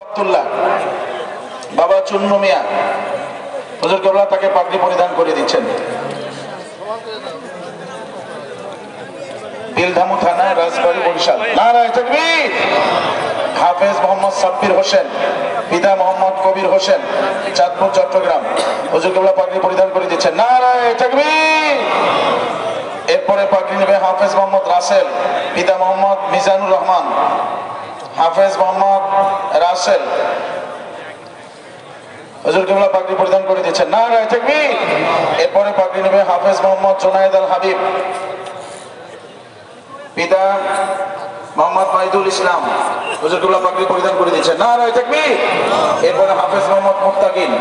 আব্দুল্লাহ বাবা চুন্নু মিয়া হুজুর কেবলা তাকে পাগড়ি পরিধান করে দিচ্ছেন। বিলধামু থানা, রাজবাড়ী, বরিশাল। নারায়ে তাকবীর। হাফেজ মোহাম্মদ সাব্বির হোসেন, পিতা মোহাম্মদ কবির হোসেন, চাঁদপুর, চট্টগ্রাম। হুজুর কেবলা পাগড়ি পরিধান করে দিচ্ছেন। নারায়ে তাকবীর। এরপরে পাগড়ি নেবে হাফেজ মোহাম্মদ রাসেল, পিতা মোহাম্মদ মিজানুর রহমান। হাফেজ মোহাম্মদ রাসেল হুজুর কেবলা পাগড়ি পরিধান করে দিচ্ছেন। নারায়ে তাকবীর। এরপরে পাগড়ি নেবে হাফেজ মোহাম্মদ জুনায়েদ আল হাবিব, পিতা মোহাম্মদ মাইদুল ইসলাম। হুজুর কেবলা পাগড়ি পরিধান করে দিচ্ছেন। নারায়ে তাকবীর। এরপরে হাফেজ মোহাম্মদ মুত্তাকিন,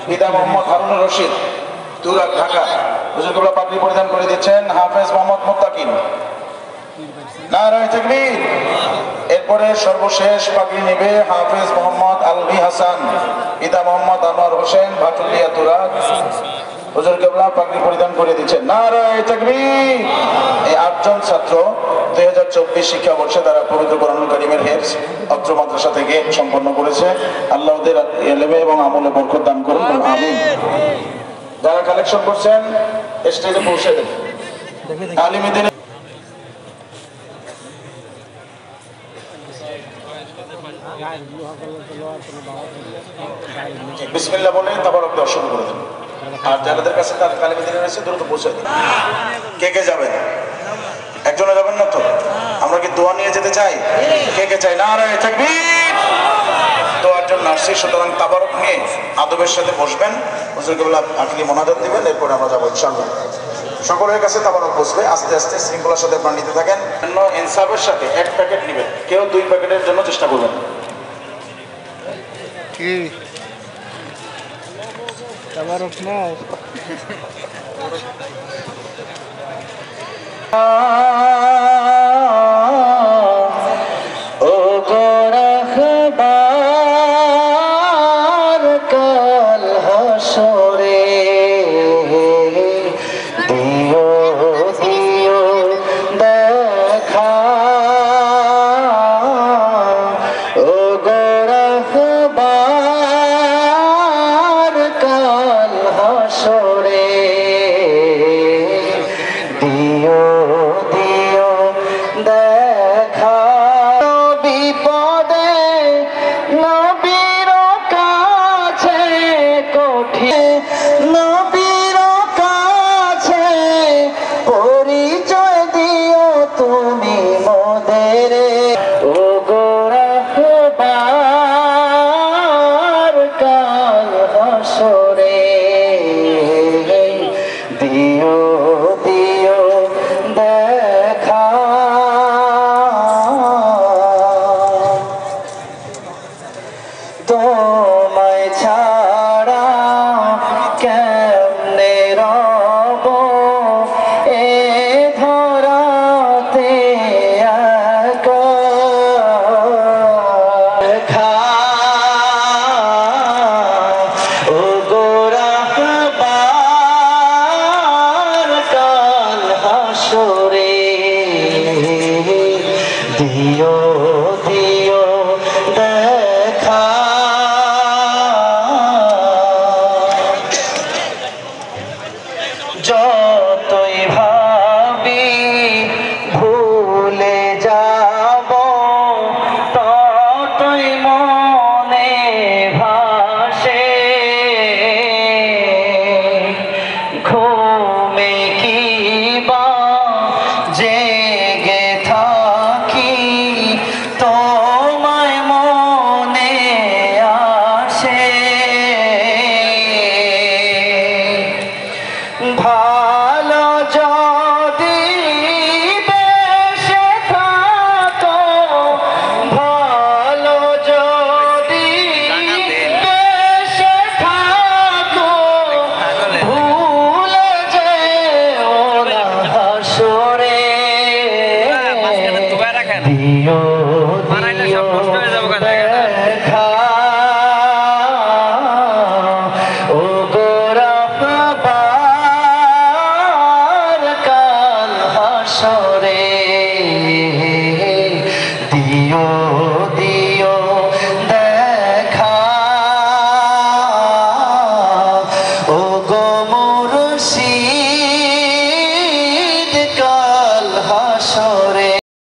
পিতা মোহাম্মদ হারুনুর রশিদ, তুরাগ, ঢাকা। হুজুর কেবলা পাগড়ি পরিধান করে দিচ্ছেন হাফেজ মোহাম্মদ মুত্তাকিন। নারায়ে তাকবীর। এরপরে সর্বশেষ পাগড়ি নেবে হাফেজ মোহাম্মদ আলভি হাসান, পিতা মোহাম্মদ আনোয়ার হোসেন, ভাটুলিয়া, তুরাগ। হুজুর কেবলা পাগড়ি পরিধান করে দিচ্ছেন। নারায়ে তাকবীর। এই 8 জন ছাত্র 2024 শিক্ষাবর্ষে তারা পবিত্র কোরআনুল কারীমের হিফজ অত্র মাদ্রাসা থেকে সম্পন্ন করেছে। আল্লাহ ওদের ইলমে এবং আমলে বরকত দান করুন, আমিন। যারা কালেকশন করছেন স্টেজে পৌঁছে দেন। আলিমীদের বিসমিল্লাহ বলে তাবারক দেওয়া শুরু করে দেন। আর যাদের কাছে তার কালিমা রয়েছে দ্রুত পৌঁছে দিন। কে কে যাবেন? একজনে যাবেন না তো? আমরা কি দোয়া নিয়ে যেতে চাই? কে কে চাই? নারায়ে তাকবীর। দোয়ার জন্য আসছি, সুতরাং তাবারক নিয়ে আদবের সাথে বসবেন। হুজুর কেবলা আখিরি মোনাজাত দিবেন, এরপরে আমরা যাবো ইনশাআল্লাহ। সকলের কাছে তাবারক বসবে। আস্তে আস্তে শৃঙ্খলার সাথে আপনারা নিতে থাকেন। ইনসাফের সাথে 1 প্যাকেট নেবেন, কেউ 2 প্যাকেটের জন্য চেষ্টা করবেন। কি তাবারক নাও? ও গোরখবার কাল হাসরে দিও দিও দেখা, ও গোরখবার কাল হাসরে দিও দিও দেখা। বিপদে নবীর কাছে কঠিন, নবীর কাছে পরিচয় দিও তুমি মোদের। ও গোরখবার কাল হাসরে দিও দিও দেখা। তোমায় ছাড়া কেমনে রব এ ধরাতে একা। ও গোরখবার কাল হাসরে দিও দিও দেখা। খুশি